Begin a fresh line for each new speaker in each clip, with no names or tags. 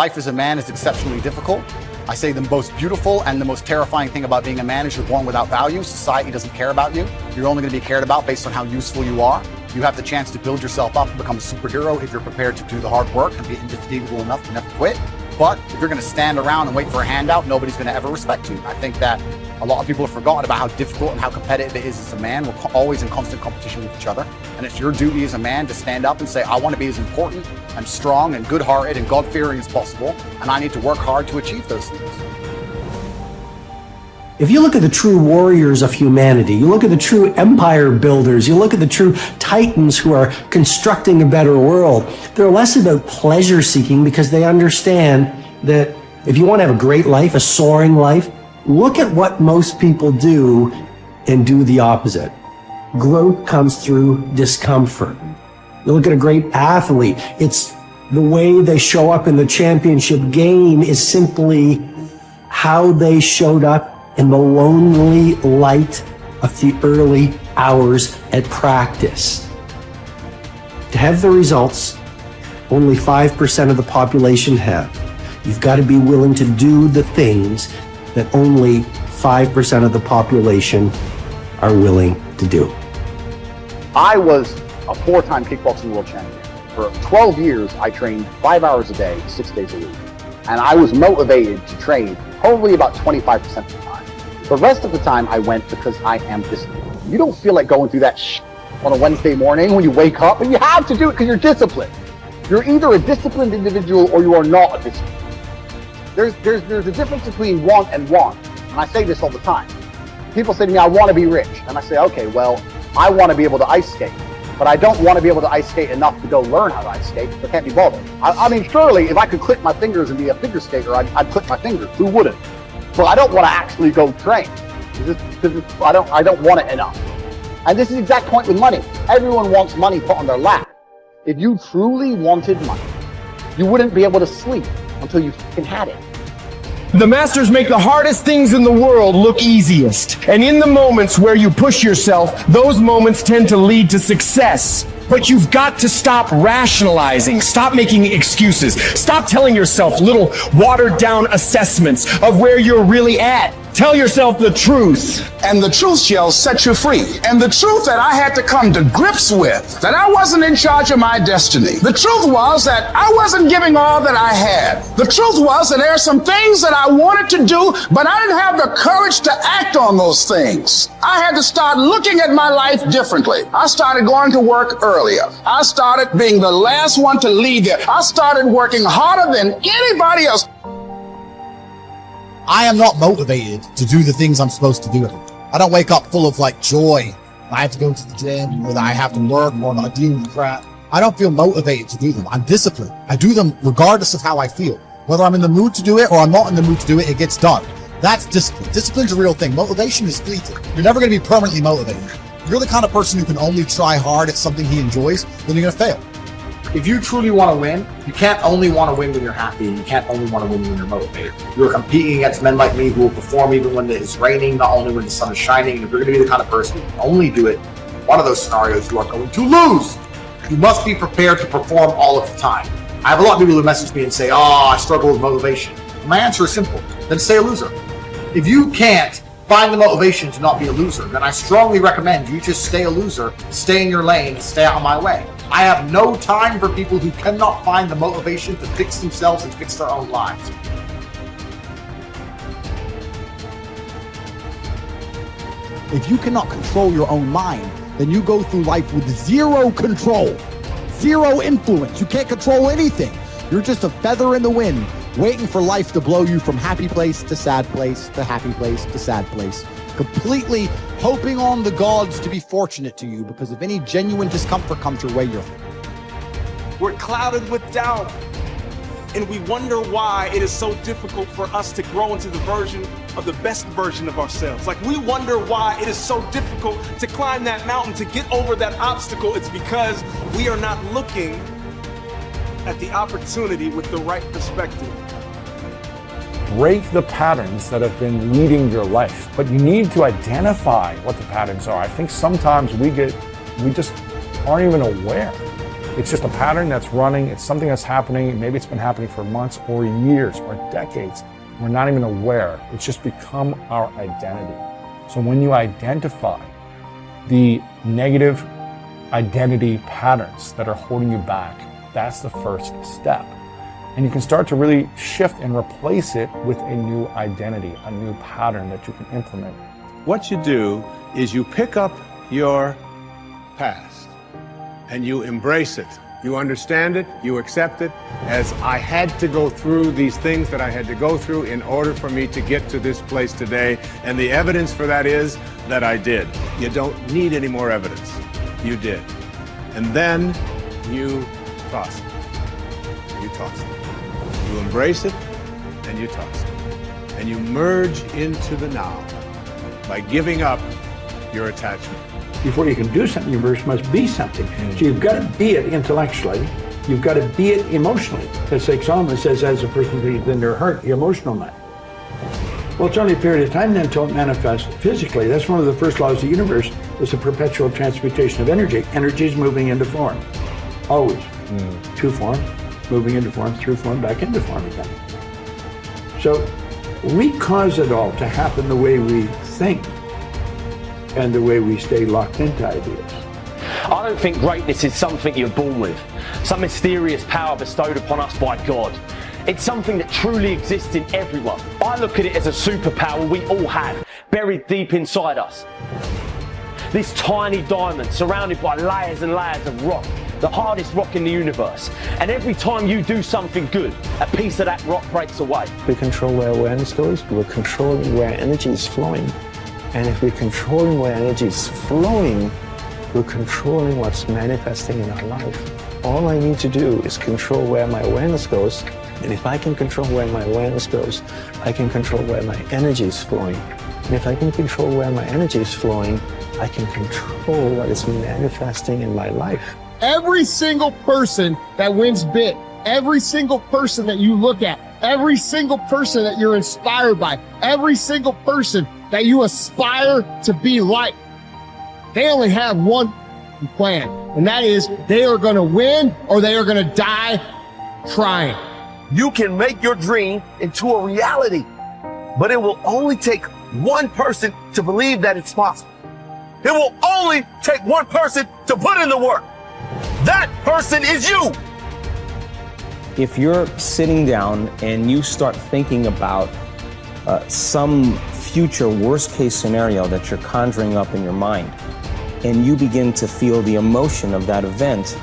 Life as a man is exceptionally difficult. I say the most beautiful and the most terrifying thing about being a man is you're born without value. Society doesn't care about you. You're only going to be cared about based on how useful you are. You have the chance to build yourself up and become a superhero if you're prepared to do the hard work and be indefatigable enough to never quit. But if you're going to stand around and wait for a handout, nobody's going to ever respect you. I think that a lot of people have forgotten about how difficult and how competitive it is as a man. We're always in constant competition with each other. And it's your duty as a man to stand up and say, I want to be as important and strong and good-hearted and God-fearing as possible. And I need to work hard to achieve those things.
If you look at the true warriors of humanity, you look at the true empire builders, you look at the true titans who are constructing a better world, they're less about pleasure seeking because they understand that if you want to have a great life, a soaring life, look at what most people do and do the opposite. Growth comes through discomfort. You look at a great athlete, it's the way they show up in the championship game is simply how they showed up in the lonely light of the early hours at practice. To have the results only 5% of the population have, you've got to be willing to do the things that only 5% of the population are willing to do.
I was a 4-time kickboxing world champion. For 12 years, I trained 5 hours a day, 6 days a week. And I was motivated to train probably about 25% of the time. The rest of the time I went because I am disciplined. You don't feel like going through that on a Wednesday morning when you wake up, and you have to do it because you're disciplined. You're either a disciplined individual or you are not a disciplined. There's a difference between want and want. And I say this all the time. People say to me, I want to be rich. And I say, okay, well, I want to be able to ice skate. But I don't want to be able to ice skate enough to go learn how to ice skate. I can't be bothered. I mean, surely if I could click my fingers and be a figure skater, I'd click my fingers. Who wouldn't? But I don't want to actually go train because I don't want it enough. And this is the exact point with money. Everyone wants money put on their lap. If you truly wanted money, you wouldn't be able to sleep until you fucking had it.
The masters make the hardest things in the world look easiest. And in the moments where you push yourself, those moments tend to lead to success. But you've got to stop rationalizing, stop making excuses, stop telling yourself little watered down assessments of where you're really at. Tell yourself the truth.
And the truth shall set you free. And the truth that I had to come to grips with, that I wasn't in charge of my destiny. The truth was that I wasn't giving all that I had. The truth was that there are some things that I wanted to do, but I didn't have the courage to act on those things. I had to start looking at my life differently. I started going to work earlier. I started being the last one to leave there. I started working harder than anybody else.
I am not motivated to do the things I'm supposed to do. I don't wake up full of joy. I have to go to the gym, or that I have to work, or I deal with crap. I don't feel motivated to do them. I'm disciplined. I do them regardless of how I feel. Whether I'm in the mood to do it or I'm not in the mood to do it, it gets done. That's discipline. Discipline's a real thing. Motivation is fleeting. You're never going to be permanently motivated. If you're the kind of person who can only try hard at something he enjoys, then you're going to fail.
If you truly want to win, you can't only want to win when you're happy, and you can't only want to win when you're motivated. You're competing against men like me who will perform even when it's raining, not only when the sun is shining. And if you're going to be the kind of person who can only do it, one of those scenarios you are going to lose. You must be prepared to perform all of the time. I have a lot of people who message me and say, I struggle with motivation. My answer is simple. Then stay a loser. If you can't find the motivation to not be a loser, then I strongly recommend you just stay a loser, stay in your lane, and stay out of my way. I have no time for people who cannot find the motivation to fix themselves and fix their own lives.
If you cannot control your own mind, then you go through life with zero control, zero influence. You can't control anything. You're just a feather in the wind, waiting for life to blow you from happy place to sad place to happy place to sad place, completely hoping on the gods to be fortunate to you, because if any genuine discomfort comes your way,
we're clouded with doubt, and we wonder why it is so difficult for us to grow into the best version of ourselves. We wonder why it is so difficult to climb that mountain, to get over that obstacle. It's because we are not looking at the opportunity with the right perspective.
Break the patterns that have been leading your life, but you need to identify what the patterns are. I think sometimes we just aren't even aware It's just a pattern that's running. It's something that's happening. Maybe it's been happening for months or years or decades. We're not even aware. It's just become our identity. So when you identify the negative identity patterns that are holding you back, that's the first step. And you can start to really shift and replace it with a new identity, a new pattern that you can implement.
What you do is you pick up your past and you embrace it. You understand it, you accept it, as I had to go through these things that I had to go through in order for me to get to this place today. And the evidence for that is that I did. You don't need any more evidence. You did. And then you toss it. You toss it. You embrace it and you toss it. And you merge into the now by giving up your attachment.
Before you can do something, you first must be something. So you've got to be it intellectually. You've got to be it emotionally. It's like Solomon says, as a person believes in their heart, the emotional man. Well, it's only a period of time then until it manifests physically. That's one of the first laws of the universe, is the perpetual transmutation of energy. Energy is moving into form, always. To form, moving into form, through form, back into form again. So we cause it all to happen the way we think and the way we stay locked into ideas.
I don't think greatness is something you're born with, some mysterious power bestowed upon us by God. It's something that truly exists in everyone. I look at it as a superpower we all have, buried deep inside us. This tiny diamond surrounded by layers and layers of rock, the hardest rock in the universe. And every time you do something good, a piece of that rock breaks away.
We control where awareness goes, we're controlling where energy is flowing. And if we're controlling where energy is flowing, we're controlling what's manifesting in our life. All I need to do is control where my awareness goes. And if I can control where my awareness goes, I can control where my energy is flowing. And if I can control where my energy is flowing, I can control what is manifesting in my life.
Every single person that wins big, every single person that you look at, every single person that you're inspired by, every single person that you aspire to be like, they only have one plan, and that is they are going to win or they are going to die trying.
You can make your dream into a reality, but it will only take one person to believe that it's possible. It will only take one person to put in the work. That person is you.
If you're sitting down and you start thinking about some future worst case scenario that you're conjuring up in your mind, and you begin to feel the emotion of that event,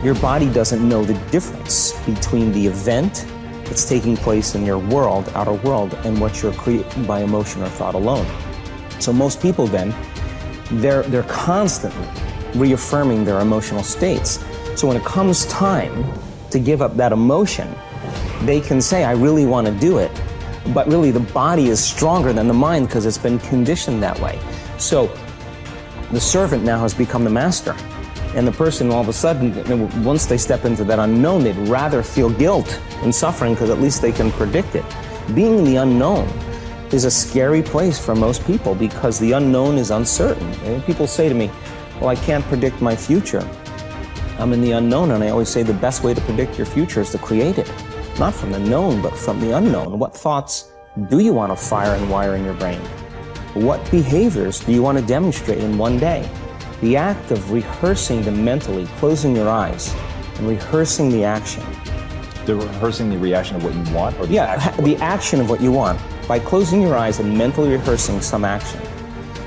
your body doesn't know the difference between the event that's taking place in your world, outer world, and what you're creating by emotion or thought alone. So most people then, they're constantly reaffirming their emotional states. So when it comes time to give up that emotion, they can say, I really want to do it. But really the body is stronger than the mind because it's been conditioned that way. So the servant now has become the master. And the person all of a sudden, once they step into that unknown, they'd rather feel guilt and suffering because at least they can predict it. Being in the unknown is a scary place for most people because the unknown is uncertain. And people say to me, well, I can't predict my future. I'm in the unknown, and I always say the best way to predict your future is to create it. Not from the known, but from the unknown. What thoughts do you want to fire and wire in your brain? What behaviors do you want to demonstrate in one day? The act of rehearsing them mentally, closing your eyes, and rehearsing the action.
Rehearsing the reaction of what you want? Or the
action of what you want. By closing your eyes and mentally rehearsing some action.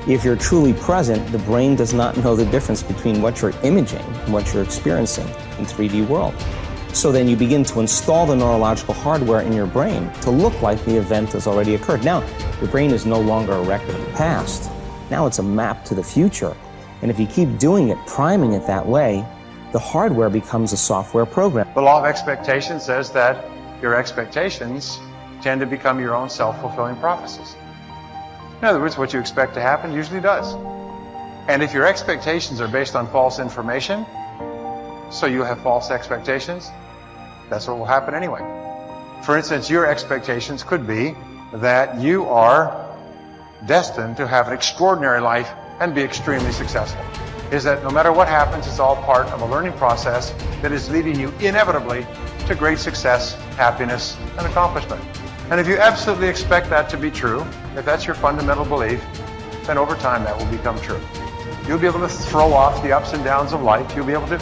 If you're truly present, the brain does not know the difference between what you're imaging and what you're experiencing in 3D world. So then you begin to install the neurological hardware in your brain to look like the event has already occurred. Now, your brain is no longer a record of the past. Now it's a map to the future. And if you keep doing it, priming it that way, the hardware becomes a software program.
The law of expectation says that your expectations tend to become your own self-fulfilling prophecies. In other words, what you expect to happen usually does. And if your expectations are based on false information, so you have false expectations, that's what will happen anyway. For instance, your expectations could be that you are destined to have an extraordinary life and be extremely successful. is that no matter what happens, it's all part of a learning process that is leading you inevitably to great success, happiness, and accomplishment. And if you absolutely expect that to be true, if that's your fundamental belief, then over time that will become true. You'll be able to throw off the ups and downs of life. You'll be able to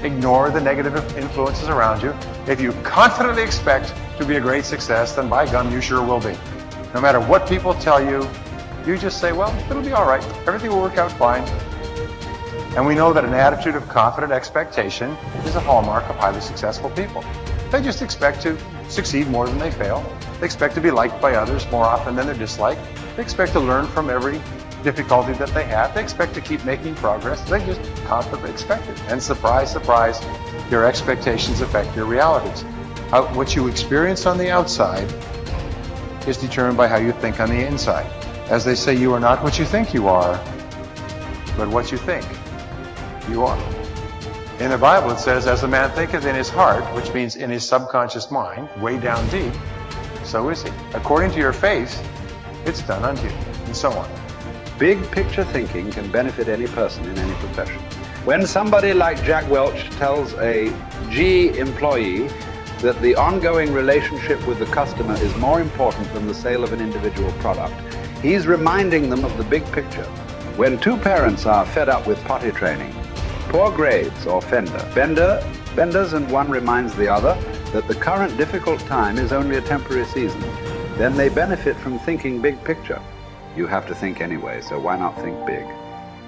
ignore the negative influences around you. If you confidently expect to be a great success, then by gum, you sure will be. No matter what people tell you, you just say, well, it'll be all right. Everything will work out fine. And we know that an attitude of confident expectation is a hallmark of highly successful people. They just expect to succeed more than they fail. They expect to be liked by others more often than they're disliked. They expect to learn from every difficulty that they have. They expect to keep making progress. They just confidently expect it. And surprise, surprise, your expectations affect your realities. What you experience on the outside is determined by how you think on the inside. As they say, you are not what you think you are, but what you think you are. In the Bible it says, as a man thinketh in his heart, which means in his subconscious mind, way down deep, so is he. According to your faith, it's done unto you, and so on.
Big picture thinking can benefit any person in any profession. When somebody like Jack Welch tells a G employee that the ongoing relationship with the customer is more important than the sale of an individual product, he's reminding them of the big picture. When two parents are fed up with potty training, poor grades or benders, and one reminds the other that the current difficult time is only a temporary season, then they benefit from thinking big picture. You have to think anyway, so why not think big?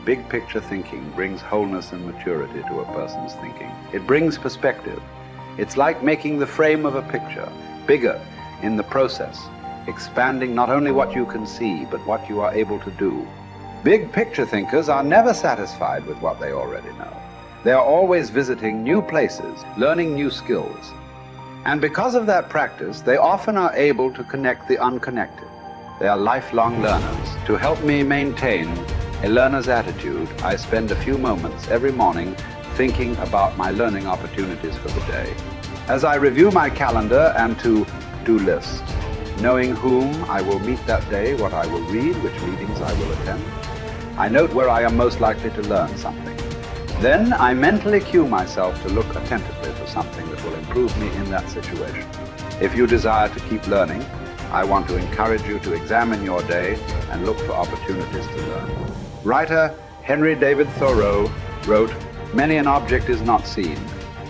Big picture thinking brings wholeness and maturity to a person's thinking. It brings perspective. It's like making the frame of a picture bigger in the process, expanding not only what you can see, but what you are able to do. Big picture thinkers are never satisfied with what they already know. They are always visiting new places, learning new skills. And because of that practice, they often are able to connect the unconnected. They are lifelong learners. To help me maintain a learner's attitude, I spend a few moments every morning thinking about my learning opportunities for the day. As I review my calendar and to-do list, knowing whom I will meet that day, what I will read, which meetings I will attend, I note where I am most likely to learn something. Then I mentally cue myself to look attentively for something that will improve me in that situation. If you desire to keep learning, I want to encourage you to examine your day and look for opportunities to learn. Writer Henry David Thoreau wrote, "Many an object is not seen,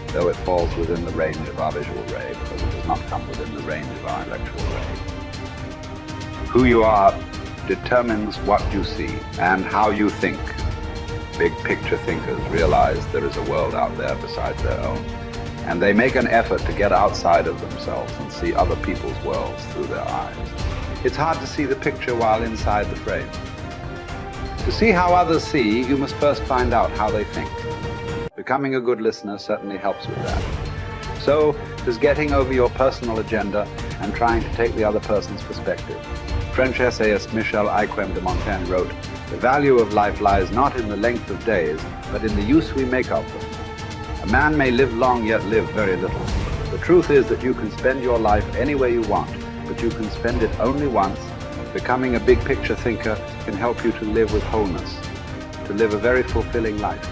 though it falls within the range of our visual ray, because it does not come within the range of our intellectual ray." Who you are determines what you see and how you think. Big picture thinkers realize there is a world out there besides their own, and they make an effort to get outside of themselves and see other people's worlds through their eyes. It's hard to see the picture while inside the frame. To see how others see, you must first find out how they think. Becoming a good listener certainly helps with that. So does getting over your personal agenda and trying to take the other person's perspective. French essayist Michel Ayquem de Montaigne wrote, "The value of life lies not in the length of days, but in the use we make of them." A man may live long yet live very little. The truth is that you can spend your life any way you want, but you can spend it only once. Becoming a big picture thinker can help you to live with wholeness, to live a very fulfilling life.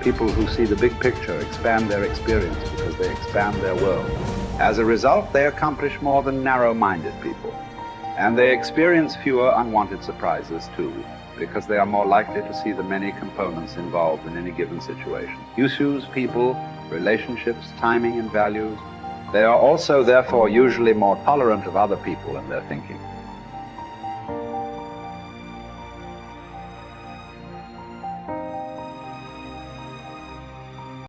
People who see the big picture expand their experience because they expand their world. As a result, they accomplish more than narrow-minded people. And they experience fewer unwanted surprises too, because they are more likely to see the many components involved in any given situation. Issues, people, relationships, timing, and values. They are also, therefore, usually more tolerant of other people and their thinking.